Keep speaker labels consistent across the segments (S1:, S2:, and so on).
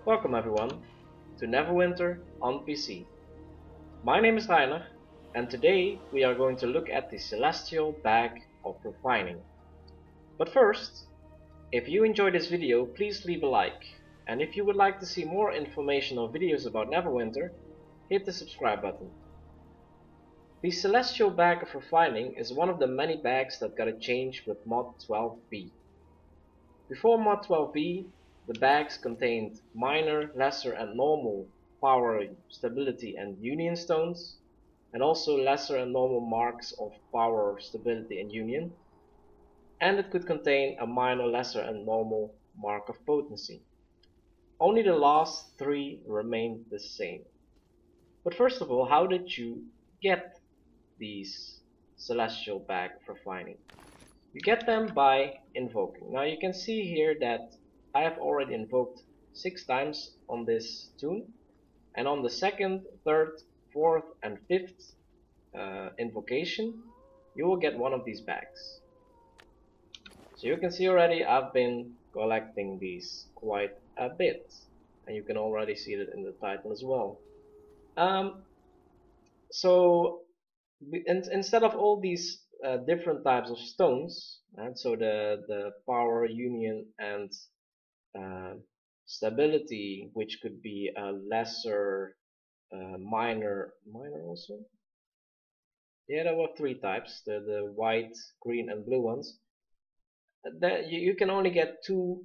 S1: Welcome everyone to Neverwinter on PC. My name is Rainer, and today we are going to look at the Celestial Bag of Refining. But first, if you enjoyed this video, please leave a like, and if you would like to see more informational videos about Neverwinter, hit the subscribe button. The Celestial Bag of Refining is one of the many bags that got a change with mod 12b. Before mod 12b, the bags contained minor, lesser and normal power, stability and union stones, and also lesser and normal marks of power, stability and union, and it could contain a minor, lesser and normal mark of potency. Only the last three remained the same. But first of all, how did you get these Celestial Bag of Refining? You get them by invoking. Now you can see here that I have already invoked 6 times on this toon, and on the 2nd, 3rd, 4th and 5th invocation you will get one of these bags. So you can see already I've been collecting these quite a bit, and you can already see it in the title as well. Instead of all these different types of stones, and so the power, union and stability, which could be a lesser, minor also. Yeah, there were 3 types: the white, green, and blue ones. You can only get 2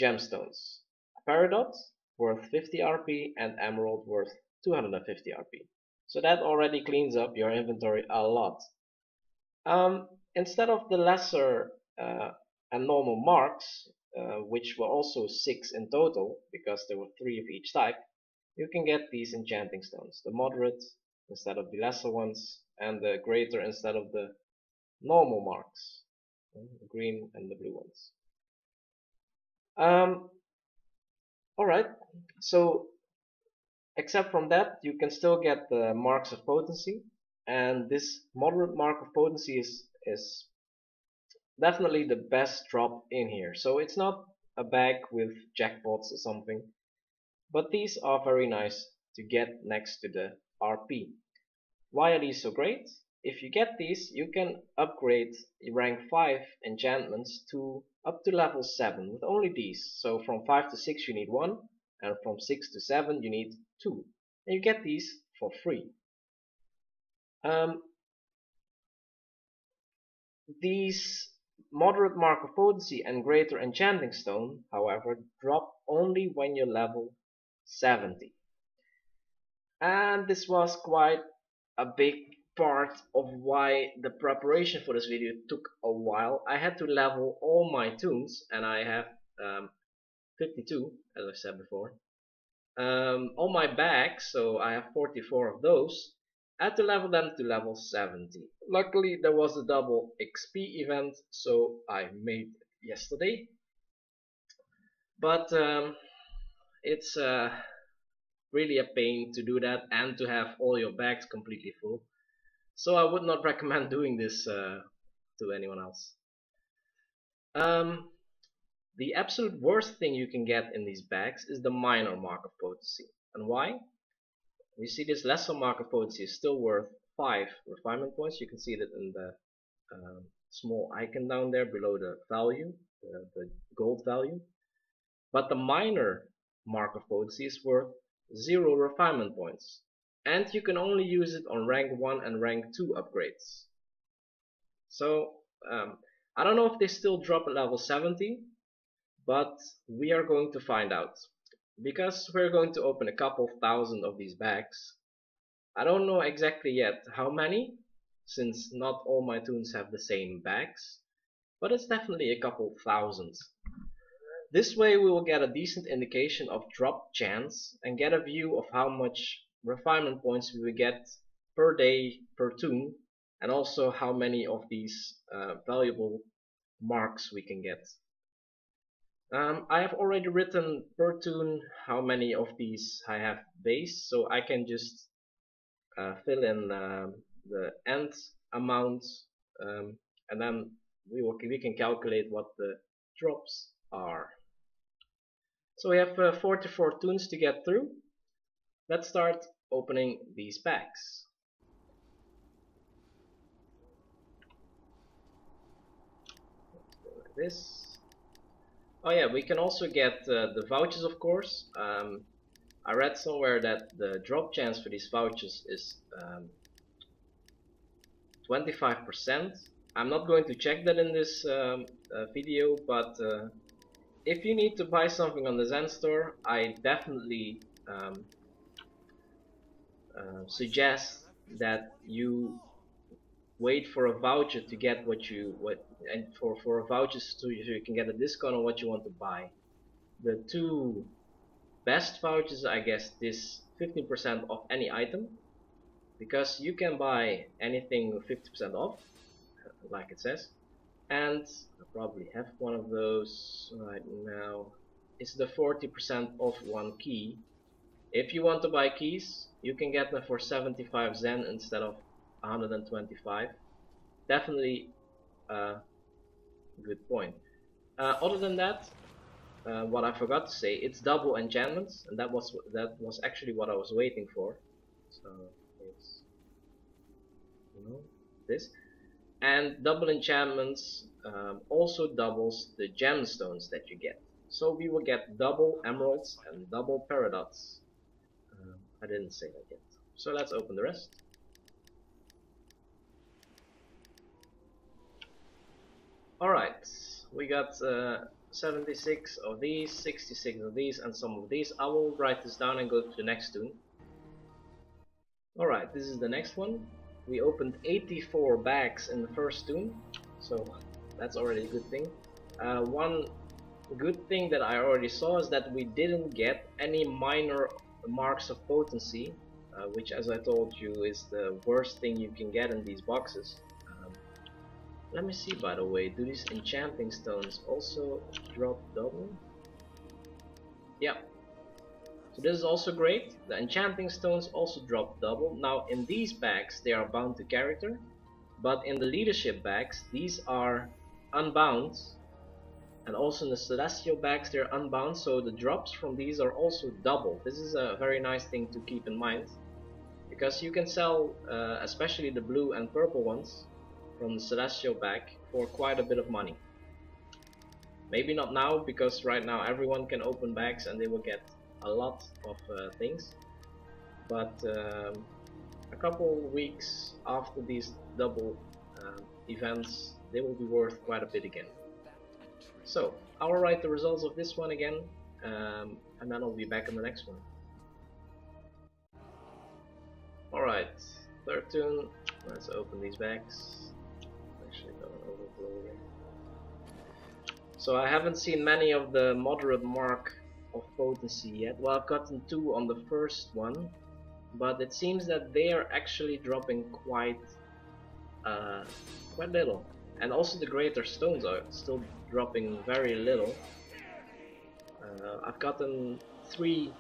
S1: gemstones: Peridot worth 50 RP and Emerald worth 250 RP. So that already cleans up your inventory a lot. Instead of the lesser and normal marks, which were also 6 in total because there were 3 of each type, you can get these enchanting stones: the moderate instead of the lesser ones, and the greater instead of the normal marks, the green and the blue ones. Alright, so except from that, you can still get the marks of potency, and this moderate mark of potency is definitely the best drop in here. So it's not a bag with jackpots or something, but these are very nice to get next to the RP. Why are these so great? If you get these, you can upgrade rank 5 enchantments to up to level 7 with only these. So from 5 to 6 you need 1, and from 6 to 7 you need 2. And you get these for free. These moderate mark of potency and greater enchanting stone, however, drop only when you're level 70. And this was quite a big part of why the preparation for this video took a while. I had to level all my toons, and I have 52, as I said before. All my bags, so I have 44 of those. I had to level them to level 70. Luckily there was a double XP event, so I made it yesterday. But it's really a pain to do that and to have all your bags completely full. So I would not recommend doing this to anyone else. The absolute worst thing you can get in these bags is the minor mark of potency. And why? You see this lesser mark of potency is still worth 5 refinement points. You can see that in the small icon down there below the value, the gold value. But the minor mark of potency is worth 0 refinement points. And you can only use it on rank 1 and rank 2 upgrades. So I don't know if they still drop at level 70, but we are going to find out, because we're going to open a couple thousand of these bags. I don't know exactly yet how many, since not all my toons have the same bags, but it's definitely a couple thousand. This way we will get a decent indication of drop chance and get a view of how much refinement points we will get per day per toon, and also how many of these valuable marks we can get. I have already written per toon how many of these I have base, so I can just fill in the end amount, and then we can calculate what the drops are. So we have 44 toons to get through. Let's start opening these packs. Let's go like this. Oh yeah, we can also get the vouchers, of course. I read somewhere that the drop chance for these vouchers is 25%. I'm not going to check that in this video, but if you need to buy something on the Zen store, I definitely suggest that you wait for a voucher to get and for a voucher so you can get a discount on what you want to buy. The two best vouchers, I guess, this 15% off any item, because you can buy anything with 50% off, like it says. And I probably have one of those right now. It's the 40% off one key. If you want to buy keys, you can get them for 75 Zen instead of 125. Definitely a good point. Other than that, what I forgot to say, it's double enchantments, and that was actually what I was waiting for. So it's, you know, this. And double enchantments also doubles the gemstones that you get. So we will get double emeralds and double peridots. I didn't say that yet. So let's open the rest. Alright, we got 76 of these, 66 of these, and some of these. I will write this down and go to the next toon. Alright, this is the next one. We opened 84 bags in the first toon, so that's already a good thing. One good thing that I already saw is that we didn't get any minor marks of potency, which, as I told you, is the worst thing you can get in these boxes. Let me see, by the way, do these enchanting stones also drop double? Yeah. So this is also great. The enchanting stones also drop double. Now in these bags they are bound to character, but in the leadership bags these are unbound, and also in the celestial bags they're unbound, so the drops from these are also double. This is a very nice thing to keep in mind, because you can sell especially the blue and purple ones from the celestial bag for quite a bit of money. Maybe not now, because right now everyone can open bags and they will get a lot of things, but a couple weeks after these double events they will be worth quite a bit again. So I will write the results of this one again, and then I'll be back in the next one. Alright, third toon. Let's open these bags. Actually, don't overflow here. So I haven't seen many of the moderate mark of potency yet. Well, I've gotten 2 on the first one, but it seems that they are actually dropping quite little, and also the greater stones are still dropping very little. I've gotten 3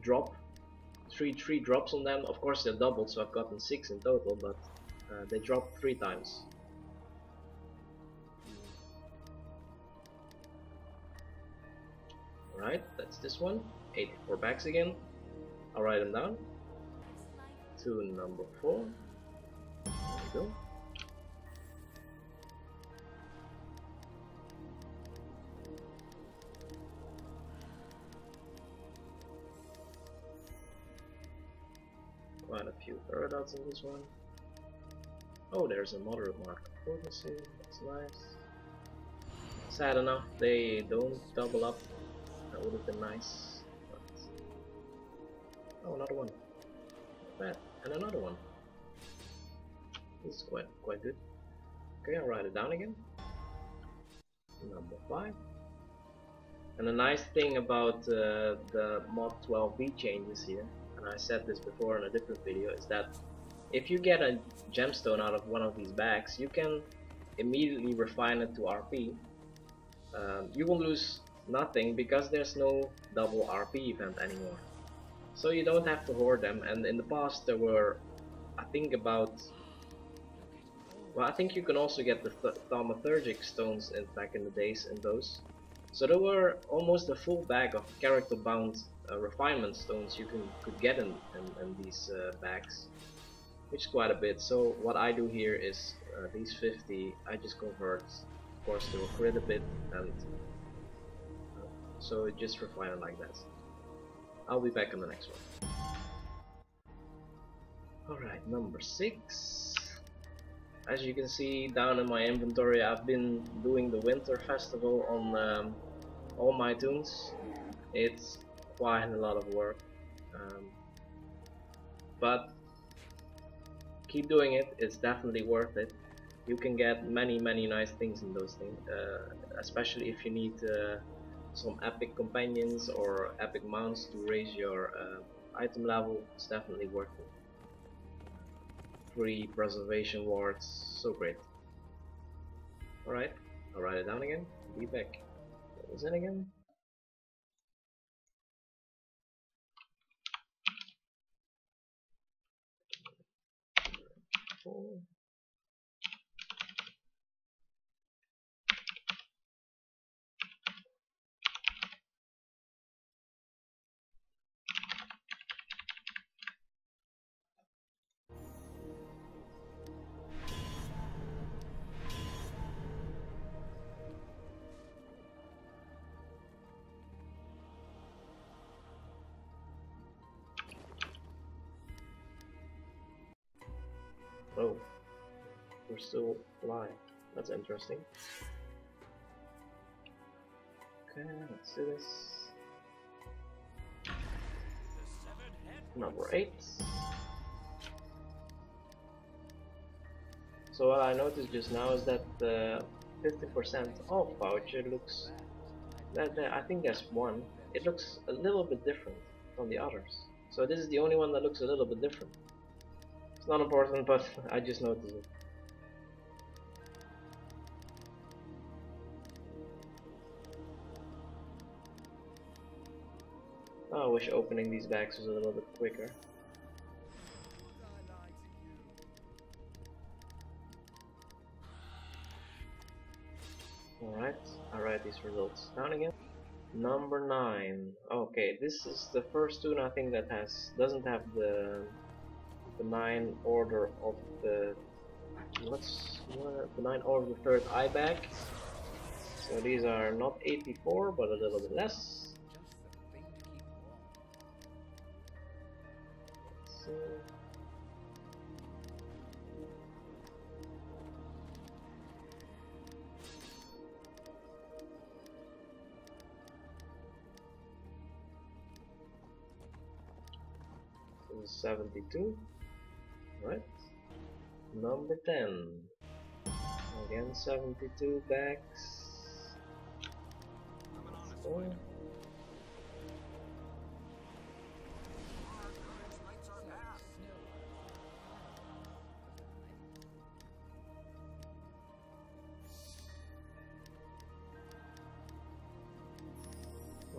S1: drops on them. Of course they're doubled, so I've gotten 6 in total, but they dropped 3 times. Alright, that's this one. 84 bags again. I'll write them down. Toon number 4. There we go. Quite a few Peridots in this one. Oh, there's a moderate mark of potency. That's nice. Sad enough, they don't double up. That would have been nice. But... oh, another one. Not bad. And another one. This is quite good. Okay, I'll write it down again. Number 5. And the nice thing about the mod 12b changes here, and I said this before in a different video, is that if you get a gemstone out of one of these bags, you can immediately refine it to RP. You will lose nothing because there's no double RP event anymore. So you don't have to hoard them, and in the past there were, I think well, I think you can also get the thaumaturgic stones back in the days in those. So there were almost a full bag of character bound refinement stones you could get in these bags, which is quite a bit. So what I do here is these 50 I just convert, of course, to a crit a bit, and so just refine it like that. I'll be back on the next one. Alright, number 6. As you can see down in my inventory, I've been doing the winter festival on all my toons. It's quite a lot of work, but keep doing it. It's definitely worth it. You can get many nice things in those things, especially if you need some epic companions or epic mounts to raise your item level. It's definitely worth it. Free preservation wards, so great. Alright, I'll write it down again. Be back. What was it again? Oh. Oh, we're still alive. That's interesting. Okay, let's do this. Number 8. So what I noticed just now is that the 50% off voucher looks... I think there's one. It looks a little bit different from the others. So this is the only one that looks a little bit different. It's not important, but I just noticed it. Oh, I wish opening these bags was a little bit quicker. Alright, I'll write these results down again. Number 9. Okay, this is the first toon I think that doesn't have the 9 order of the the 9 order of the 3rd eye bag. So these are not 84 but a little bit less. So 72, right? Number 10, again 72 bags. So,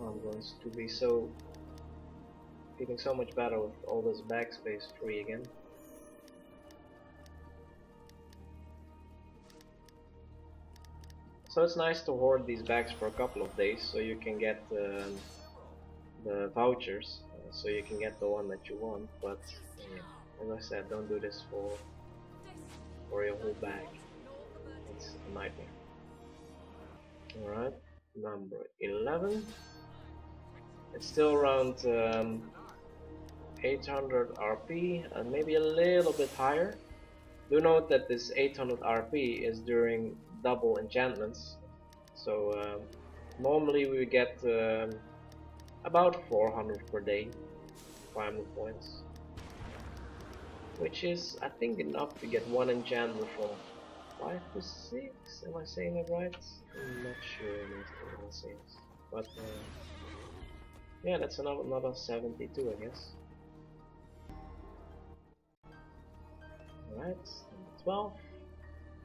S1: I'm going to be feeling so much better with all this bag space free again. So it's nice to hoard these bags for a couple of days so you can get the vouchers, so you can get the one that you want, but as I said, don't do this for your whole bag. It's a nightmare. Alright, number 11. It's still around 800 RP and maybe a little bit higher. Do note that this 800 RP is during double enchantments, so normally we get about 400 per day 500 points, which is I think enough to get one enchantment from 5 to 6. Am I saying it right? I'm not sure, but yeah, that's another 72, I guess. Alright, number 12.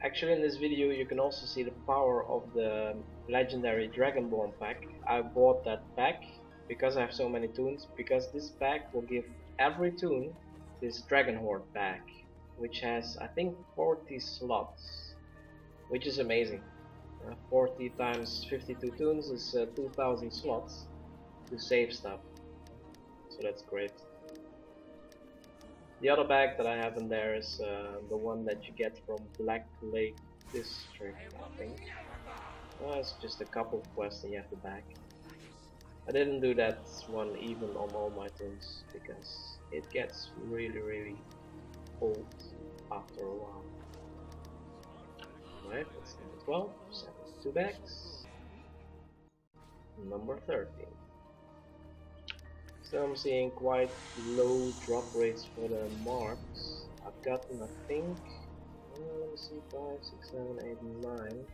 S1: Actually, in this video you can also see the power of the legendary Dragonborn pack. I bought that pack because I have so many toons, because this pack will give every toon this Dragon Horde pack, which has I think 40 slots, which is amazing. 40 times 52 toons is 2000 slots to save stuff, so that's great. The other bag that I have in there is the one that you get from Black Lake District, I think. It's just a couple of quests and you have the bag. I didn't do that one even on all my toons because it gets really old after a while. Alright, that's number 12, 72 bags. Number 13. So I'm seeing quite low drop rates for the marks. I've gotten, I think, let me see, 5, 6, 7, 8, 9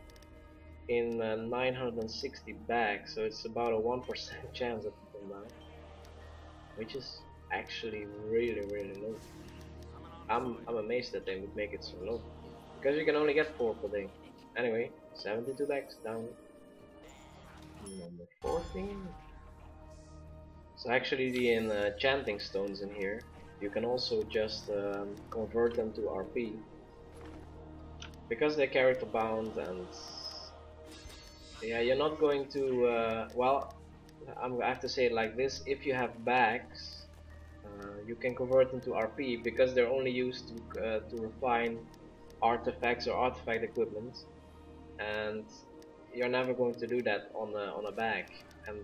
S1: in 960 bags, so it's about a 1% chance of them now, which is actually really low. I'm amazed that they would make it so low, because you can only get 4 per day. Anyway, 72 bags down. Number 14. So actually the enchanting stones in here, you can also just convert them to RP. Because they're character bound and yeah, you're not going to, well, I have to say it like this, if you have bags, you can convert them to RP because they're only used to refine artifacts or artifact equipment, and you're never going to do that on a bag. And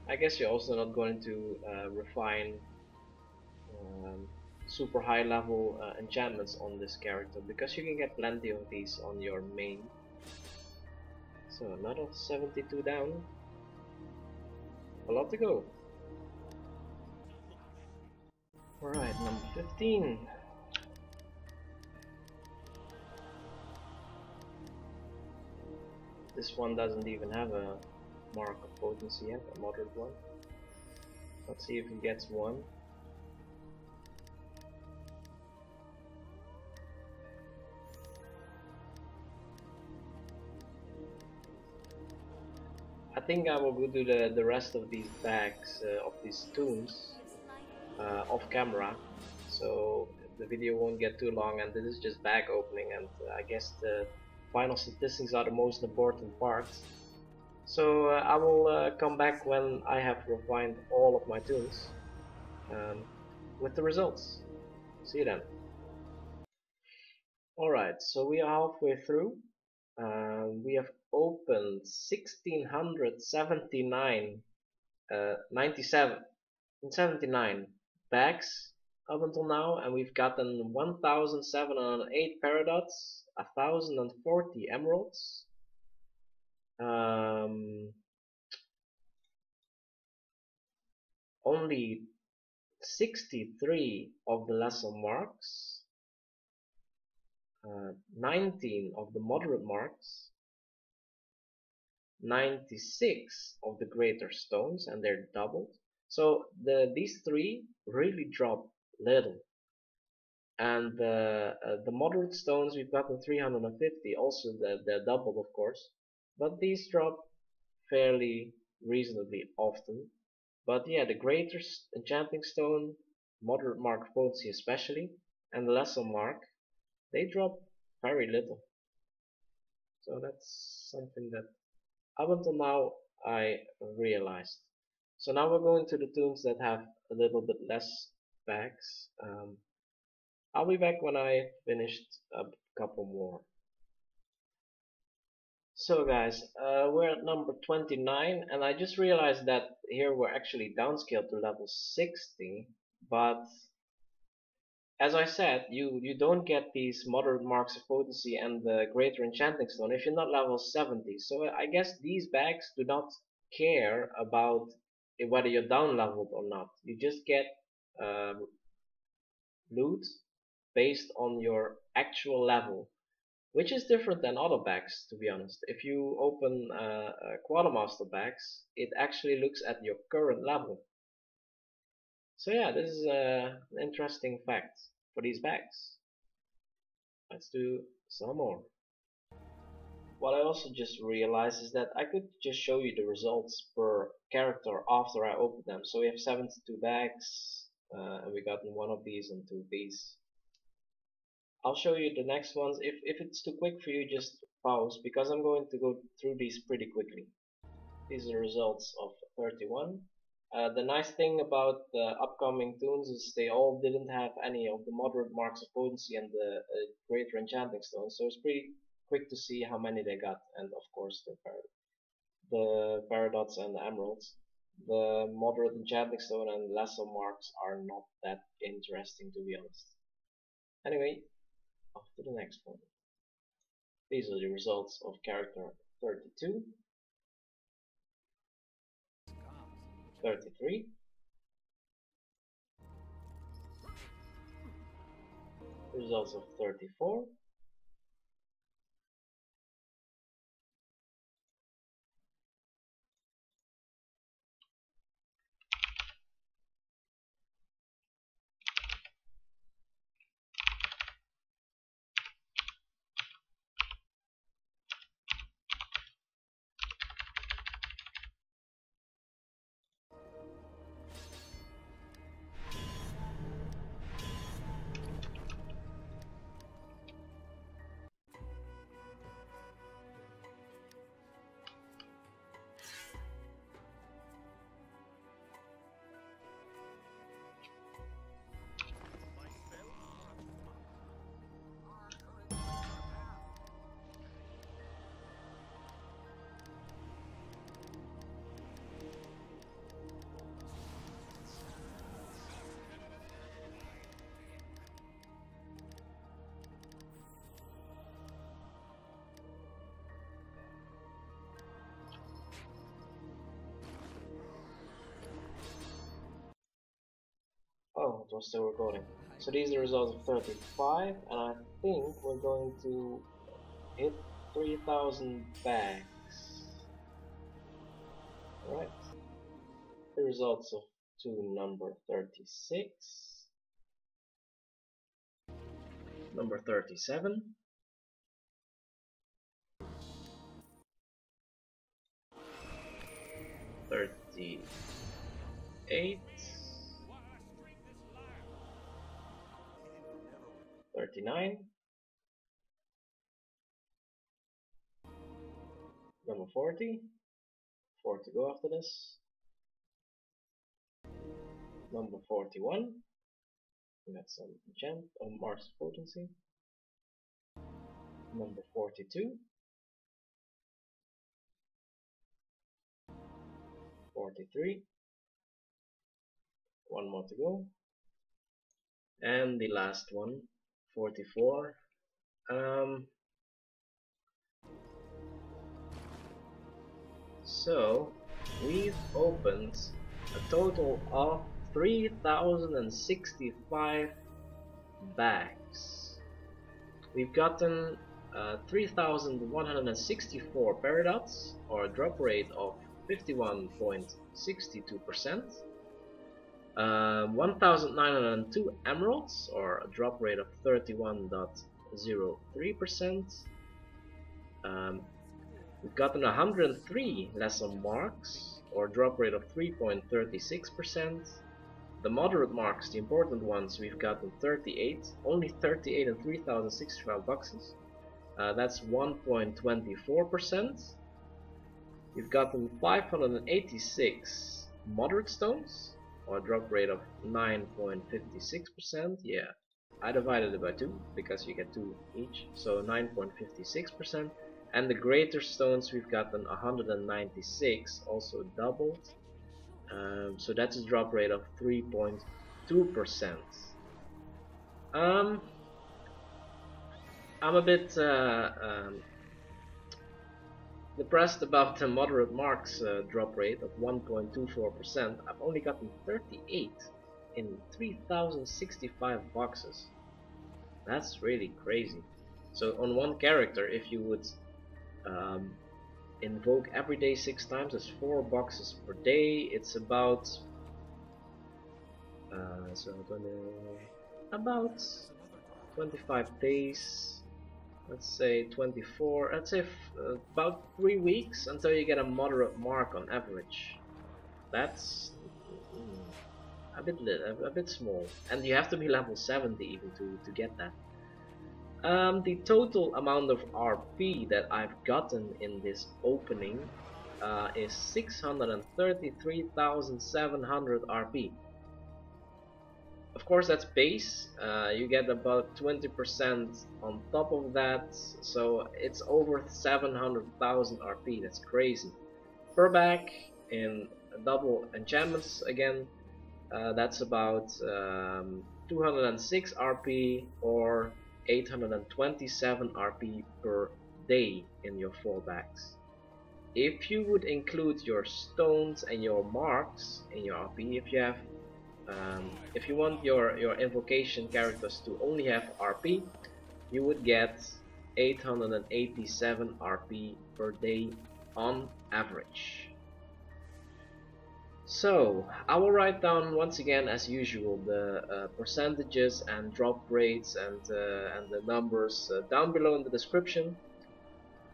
S1: I guess you're also not going to refine super high level enchantments on this character because you can get plenty of these on your main. So another 72 down, a lot to go. Alright, number 15. This one doesn't even have a mark of potency yet, a moderate one. Let's see if it gets one. I think I will go do the rest of these bags, of these toons, off camera, so the video won't get too long, and this is just bag opening, and I guess the final statistics are the most important part. So I will come back when I have refined all of my toons with the results. See you then. Alright, so we are halfway through. We have opened 1679 79 bags up until now, and we've gotten 1708 Peridots, 1040 emeralds, only 63 of the lesser marks, 19 of the moderate marks, 96 of the greater stones, and they're doubled. So these three really drop little, and the moderate stones we've gotten 350. Also they're doubled, of course, but these drop fairly reasonably often. But yeah, the greater enchanting stone, moderate mark potency especially, and the lesser mark, they drop very little. So that's something that up until now I realized. So now we're going to the toons that have a little bit less bags. I'll be back when I finished a couple more. So guys, we're at number 29, and I just realized that here we're actually downscaled to level 60, but as I said, you don't get these moderate marks of potency and the greater enchanting stone if you're not level 70. So I guess these bags do not care about whether you're down leveled or not. You just get loot based on your actual level, which is different than other bags, to be honest. If you open Quartermaster bags, it actually looks at your current level. So yeah, this is an interesting fact for these bags. Let's do some more. What I also just realized is that I could just show you the results per character after I open them. So we have 72 bags, and we got one of these and 2 of these. I'll show you the next ones. If it's too quick for you, just pause because I'm going to go through these pretty quickly. These are the results of 31. The nice thing about the upcoming toons is they all didn't have any of the moderate marks of potency and the greater enchanting stones, so it's pretty quick to see how many they got, and of course the Peridots and the emeralds. The moderate enchanting stone and lesser marks are not that interesting, to be honest. Anyway, off to the next one. These are the results of character 32, 33, results of 34, oh, it was still recording. So these are the results of 35, and I think we're going to hit 3,000 bags. Alright. The results of toon number 36, number 37, 38, 39, number 40, 4 to go after this, number 41, we got some enchant on Mars potency, number 42, 43, one more to go, and the last one, 44. So we've opened a total of 3,065 bags. We've gotten 3,164 Peridots, or a drop rate of 51.62%. 1,902 Emeralds, or a drop rate of 31.03%. We've gotten 103 lesser marks, or a drop rate of 3.36%. The moderate marks, the important ones, we've gotten 38, only 38 and 3,065 boxes. That's 1.24%. We've gotten 586 moderate stones, or a drop rate of 9.56%. Yeah, I divided it by 2 because you get 2 each, so 9.56%. And the greater stones we've gotten 196, also doubled. So that's a drop rate of 3.2%. I'm a bit depressed about the moderate marks drop rate of 1.24%. I've only gotten 38 in 3,065 boxes. That's really crazy. So on one character, if you would invoke every day 6 times, that's 4 boxes per day. It's about about 25 days. Let's say 24. Let's say about 3 weeks until you get a moderate mark on average. That's a bit small, and you have to be level 70 even to get that. The total amount of RP that I've gotten in this opening is 633,700 RP. Of course, that's base. You get about 20% on top of that, so it's over 700,000 RP. That's crazy. Per bag in double enchantments again, that's about 206 RP or 827 RP per day in your 4 bags. If you would include your stones and your marks in your RP, if you want your invocation characters to only have RP, you would get 887 RP per day on average. So I will write down once again, as usual, the percentages and drop rates and the numbers down below in the description.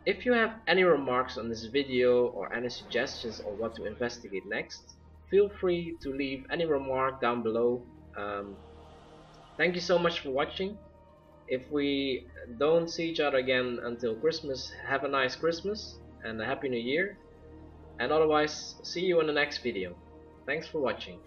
S1: If you have any remarks on this video or any suggestions on what to investigate next, feel free to leave any remark down below. Thank you so much for watching. If we don't see each other again until Christmas, have a nice Christmas and a Happy New Year. And otherwise, see you in the next video. Thanks for watching.